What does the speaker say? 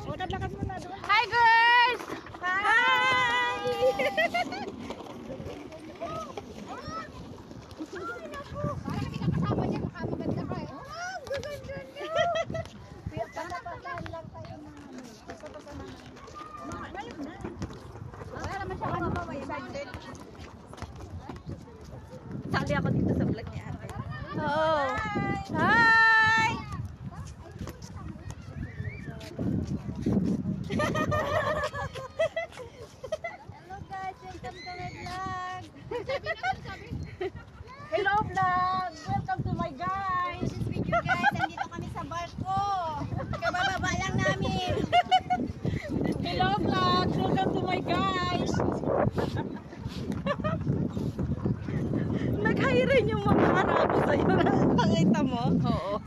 O, tatlakad mo na doon. Hi girls! Hi! Parang hindi ka kasama niya, baka maganda ka eh. Gaganda niya. Panapataan lang tayo na. Basta na. Ngayon na. Wala naman siya kamama, excited. Sali ako dito sa vlog niya. Oo. Hi! Hello guys, welcome to my vlog. Sabi. Hello vlog! Welcome to my guys! This video guys, nandito kami sa barko. Kabababa lang namin. Hello vlog! Welcome to my guys! Nag-hi rin yung mga Arabo sa'yo. Nakita mo? Oo.